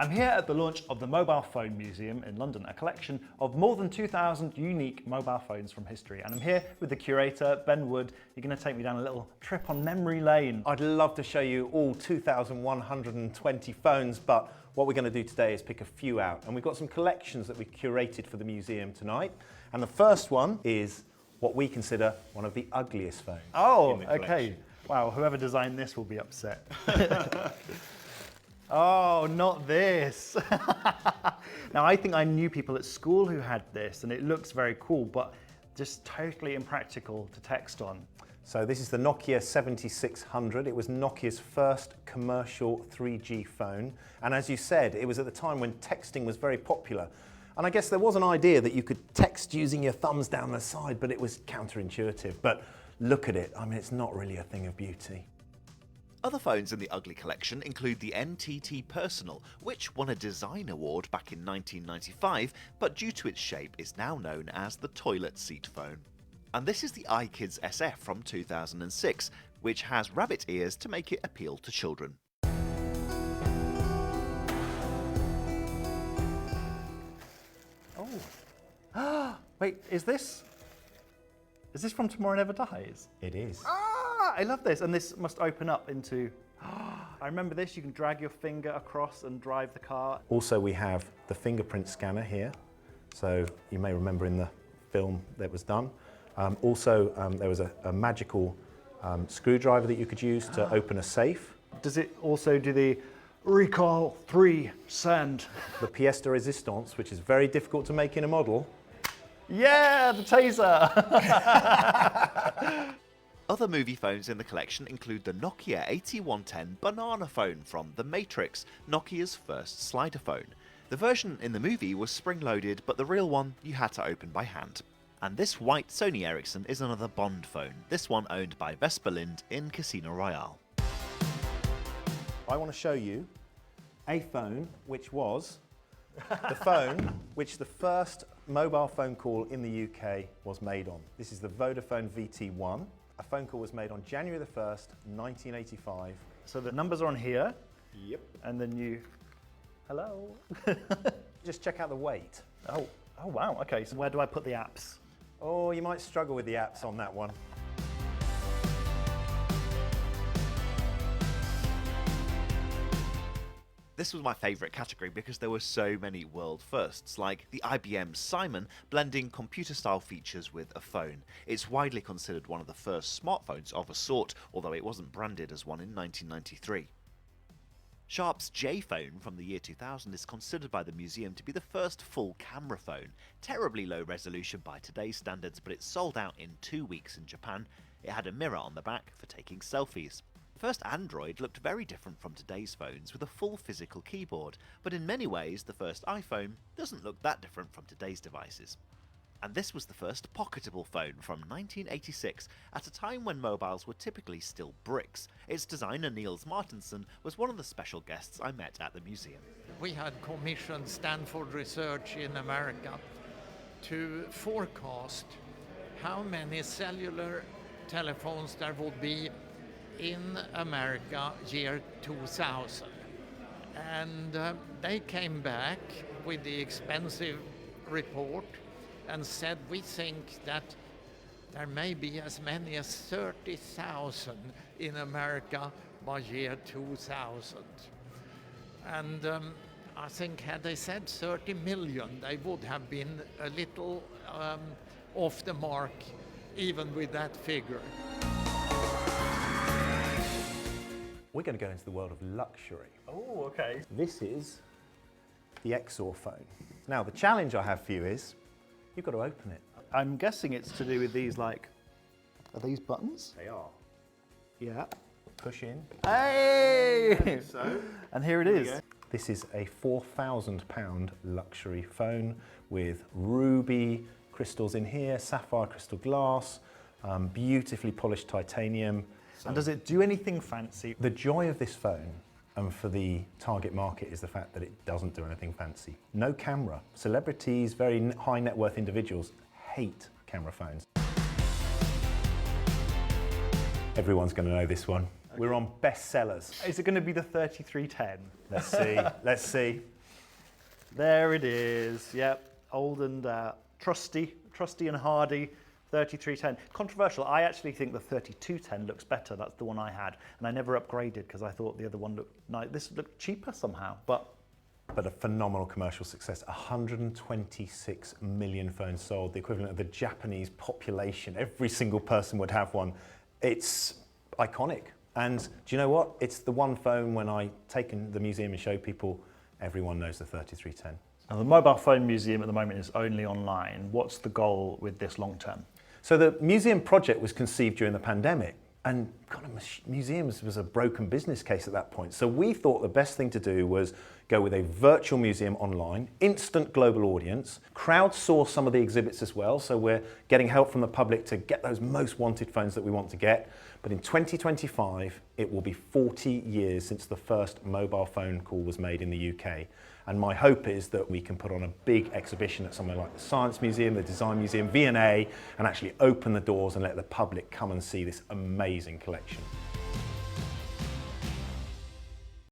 I'm here at the launch of the Mobile Phone Museum in London, a collection of more than 2,000 unique mobile phones from history. And I'm here with the curator, Ben Wood. You're going to take me down a little trip on memory lane. I'd love to show you all 2,120 phones, but what we're going to do today is pick a few out. And we've got some collections that we've curated for the museum tonight. And the first one is what we consider one of the ugliest phones. Oh, in the okay. collection. Wow, whoever designed this will be upset. Oh, not this. Now, I think I knew people at school who had this, and it looks very cool, but just totally impractical to text on. So this is the Nokia 7600. It was Nokia's first commercial 3G phone. And as you said, it was at the time when texting was very popular. And I guess there was an idea that you could text using your thumbs down the side, but it was counterintuitive. But look at it. I mean, it's not really a thing of beauty. Other phones in the ugly collection include the NTT Personal, which won a design award back in 1995, but due to its shape is now known as the toilet seat phone. And this is the iKids SF from 2006, which has rabbit ears to make it appeal to children. Oh. Wait, is this from Tomorrow Never Dies? It is. Ah, I love this. And this must open up into, I remember this, you can drag your finger across and drive the car. Also, we have the fingerprint scanner here. So you may remember in the film that was done. There was a magical screwdriver that you could use to open a safe. Does it also do the recall 3 send? The pièce de résistance, which is very difficult to make in a model. Yeah, the taser. Other movie phones in the collection include the Nokia 8110 banana phone from The Matrix, Nokia's first slider phone. The version in the movie was spring-loaded, but the real one you had to open by hand. And this white Sony Ericsson is another Bond phone, this one owned by Vesper Lind in Casino Royale. I want to show you a phone which was the phone which the first mobile phone call in the UK was made on. This is the Vodafone VT1. A phone call was made on January the 1st, 1985. So the numbers are on here. Yep. And then you, hello. Just check out the weight. Oh wow, okay, so where do I put the apps? Oh, you might struggle with the apps on that one. This was my favourite category because there were so many world firsts, like the IBM Simon blending computer-style features with a phone. It's widely considered one of the first smartphones of a sort, although it wasn't branded as one in 1993. Sharp's J phone from the year 2000 is considered by the museum to be the first full camera phone. Terribly low resolution by today's standards, but it sold out in 2 weeks in Japan. It had a mirror on the back for taking selfies. The first Android looked very different from today's phones with a full physical keyboard, but in many ways the first iPhone doesn't look that different from today's devices. And this was the first pocketable phone from 1986, at a time when mobiles were typically still bricks. Its designer Niels Martensen was one of the special guests I met at the museum. We had commissioned Stanford Research in America to forecast how many cellular telephones there would be in America year 2000. And they came back with the expensive report and said, we think that there may be as many as 30,000 in America by year 2000. And I think had they said 30 million, they would have been a little off the mark, even with that figure. We're going to go into the world of luxury. Oh, okay. This is the Exor phone. Now, the challenge I have for you is, you've got to open it. I'm guessing it's to do with these, like, are these buttons? They are. Yeah. Push in. Hey! So, And here it is. this is a £4,000 luxury phone with ruby crystals in here, sapphire crystal glass, beautifully polished titanium. And does it do anything fancy? The joy of this phone, and for the target market, is the fact that it doesn't do anything fancy. No camera. Celebrities, very high net worth individuals hate camera phones. Everyone's going to know this one. We're on bestsellers. Is it going to be the 3310? Let's see. Let's see. There it is. Yep, old and trusty and hardy 3310. Controversial, I actually think the 3210 looks better. That's the one I had. And I never upgraded because I thought the other one looked nice. This looked cheaper somehow, but a phenomenal commercial success. 126 million phones sold, the equivalent of the Japanese population. Every single person would have one. It's iconic. And do you know what? It's the one phone when I take in the museum and show people, everyone knows the 3310. Now, the Mobile Phone Museum at the moment is only online. What's the goal with this long term? So the museum project was conceived during the pandemic, and God, museums was a broken business case at that point. So we thought the best thing to do was go with a virtual museum online, instant global audience, crowdsource some of the exhibits as well. So we're getting help from the public to get those most wanted phones that we want to get. But in 2025, it will be 40 years since the first mobile phone call was made in the UK. And my hope is that we can put on a big exhibition at somewhere like the Science Museum, the Design Museum, V&A, and actually open the doors and let the public come and see this amazing collection.